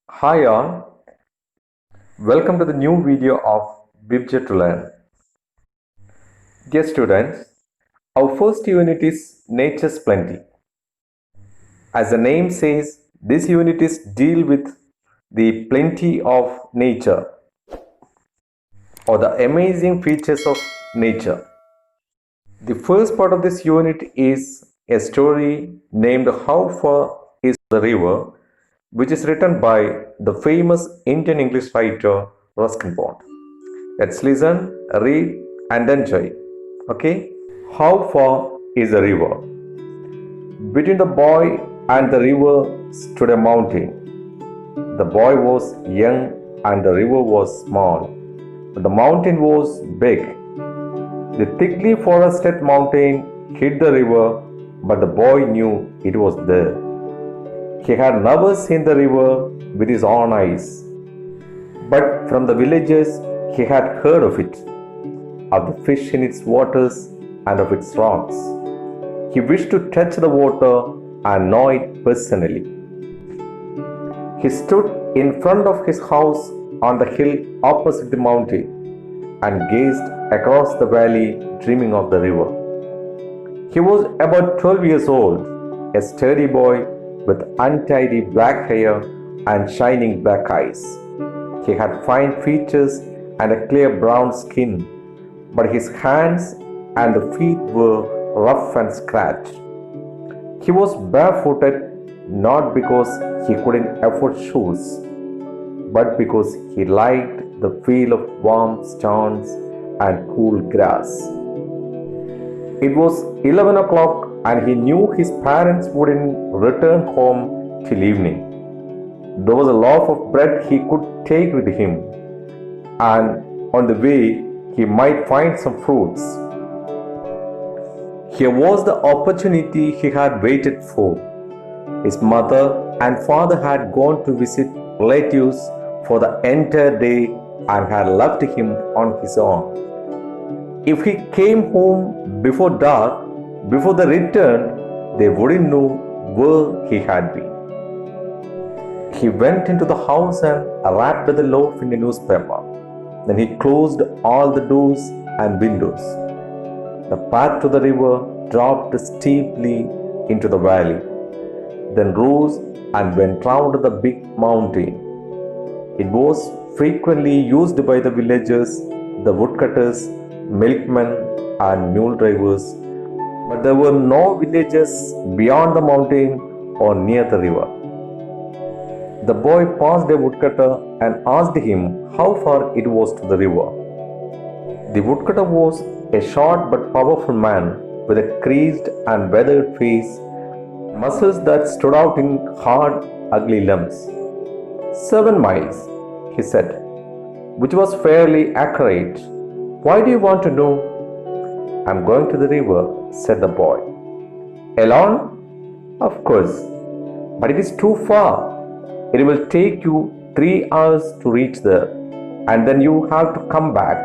Hi all, welcome to the new video of Webjet to Learn. Dear students, our first unit is Nature's Plenty. As the name says, this unit is deal with the plenty of nature or the amazing features of nature. The first part of this unit is a story named How Far is the River, which is written by the famous Indian English writer Ruskin Bond. Let's listen, read, and enjoy. Okay? How far is the river? Between the boy and the river stood a mountain. The boy was young and the river was small, but the mountain was big. The thickly forested mountain hid the river, but the boy knew it was there. He had never seen the river with his own eyes, but from the villages he had heard of it, of the fish in its waters and of its rocks. He wished to touch the water and know it personally. He stood in front of his house on the hill opposite the mountain and gazed across the valley, dreaming of the river. He was about 12 years old, a sturdy boy with untidy black hair and shining black eyes. He had fine features and a clear brown skin, but his hands and the feet were rough and scratched. He was barefooted not because he couldn't afford shoes, but because he liked the feel of warm stones and cool grass. It was 11 o'clock and he knew his parents wouldn't return home till evening. There was a loaf of bread he could take with him, and on the way he might find some fruits. Here was the opportunity he had waited for. His mother and father had gone to visit relatives for the entire day and had left him on his own. If he came home before dark, before they returned, they wouldn't know where he had been. He went into the house and wrapped the loaf in a newspaper. Then he closed all the doors and windows. The path to the river dropped steeply into the valley, then rose and went round the big mountain. It was frequently used by the villagers, the woodcutters, milkmen, and mule drivers, but there were no villages beyond the mountain or near the river. The boy passed a woodcutter and asked him how far it was to the river. The woodcutter was a short but powerful man with a creased and weathered face, muscles that stood out in hard, ugly lumps. 7 miles, he said, which was fairly accurate. Why do you want to know? I'm going to the river, said the boy. Alone? Of course, but it is too far. It will take you 3 hours to reach there, and then you have to come back.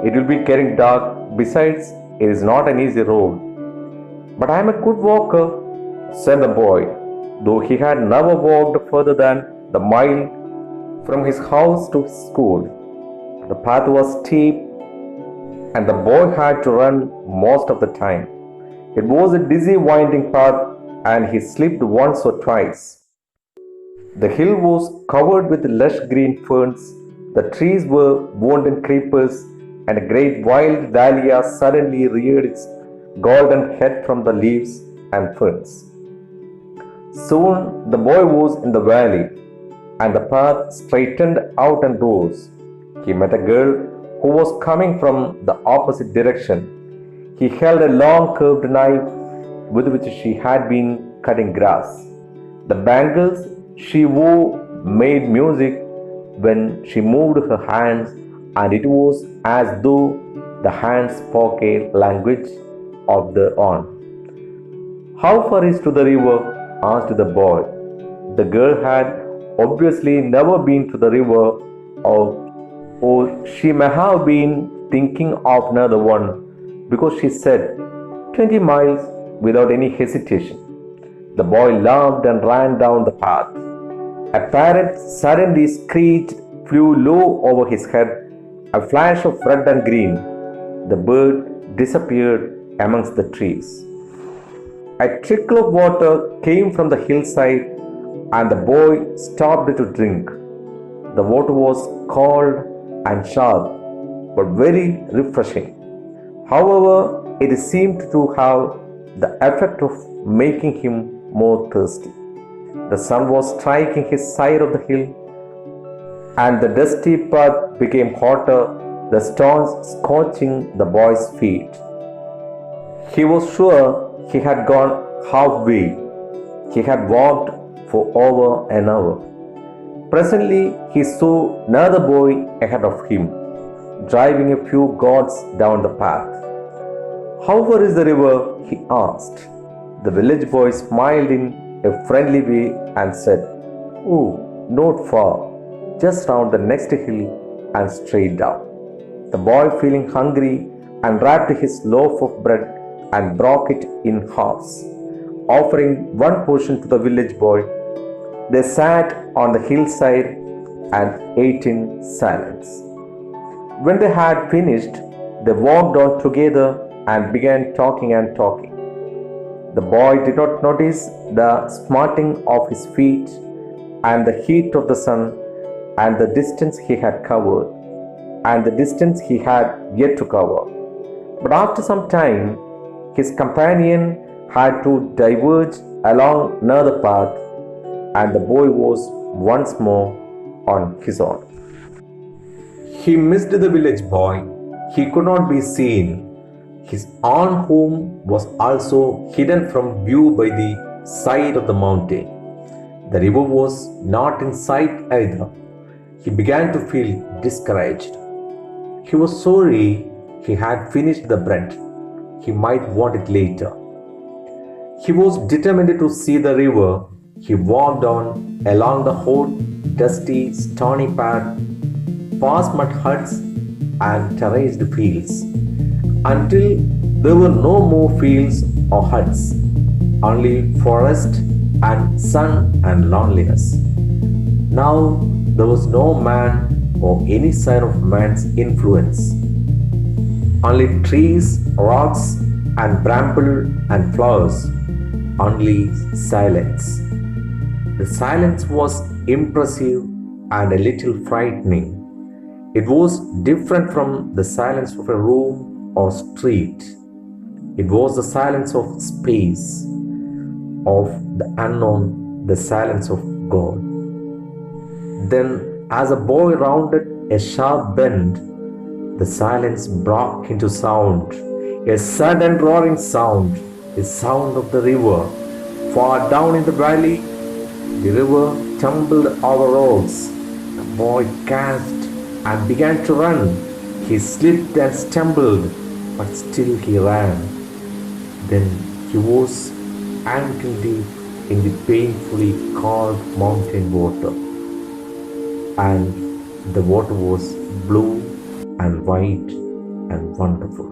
It will be getting dark. Besides, it is not an easy road. But I am a good walker, said the boy, though he had never walked further than the mile from his house to his school. The path was steep, and the boy had to run most of the time. It was a dizzy, winding path, and he slipped once or twice. The hill was covered with lush green ferns, the trees were wound in creepers, and a great wild dahlia suddenly reared its golden head from the leaves and ferns. Soon the boy was in the valley, and the path straightened out and rose. He met a girl who was coming from the opposite direction. He held a long curved knife with which she had been cutting grass. The bangles she wore made music when she moved her hands, and it was as though the hands spoke a language of their own. How far is to the river? Asked the boy. The girl had obviously never been to the river, or she may have been thinking of another one, because she said 20 miles without any hesitation. The boy laughed and ran down the path. A parrot suddenly screeched, flew low over his head, a flash of red and green. The bird disappeared amongst the trees. A trickle of water came from the hillside, and the boy stopped to drink. The water was cold and sharp, but very refreshing. However, it seemed to have the effect of making him more thirsty. The sun was striking his side of the hill, and the dusty path became hotter, the stones scorching the boy's feet. He was sure he had gone halfway. He had walked for over an hour. Presently, he saw another boy ahead of him, driving a few goats down the path. "How far is the river?" he asked. The village boy smiled in a friendly way and said, "Oh, not far, just round the next hill and straight down." The boy, feeling hungry, unwrapped his loaf of bread and broke it in halves, offering one portion to the village boy. They sat on the hillside and ate in silence. When they had finished, they walked on together and began talking and talking. The boy did not notice the smarting of his feet and the heat of the sun and the distance he had covered and the distance he had yet to cover. But after some time, his companion had to diverge along another path, and the boy was once more on his own. He missed the village boy. He could not be seen. His own home was also hidden from view by the side of the mountain. The river was not in sight either. He began to feel discouraged. He was sorry he had finished the bread. He might want it later. He was determined to see the river. He walked on along the hot, dusty, stony path, past mud huts and terraced fields, until there were no more fields or huts, only forest and sun and loneliness. Now there was no man or any sign of man's influence, only trees, rocks and bramble and flowers, only silence. The silence was impressive and a little frightening. It was different from the silence of a room or street. It was the silence of space, of the unknown, the silence of God. Then, as a boy rounded a sharp bend, the silence broke into sound, a sudden roaring sound, the sound of the river. Far down in the valley, the river tumbled over rocks. The boy gasped and began to run. He slipped and stumbled, but still he ran. Then he was ankle deep in the painfully cold mountain water, and the water was blue and white and wonderful.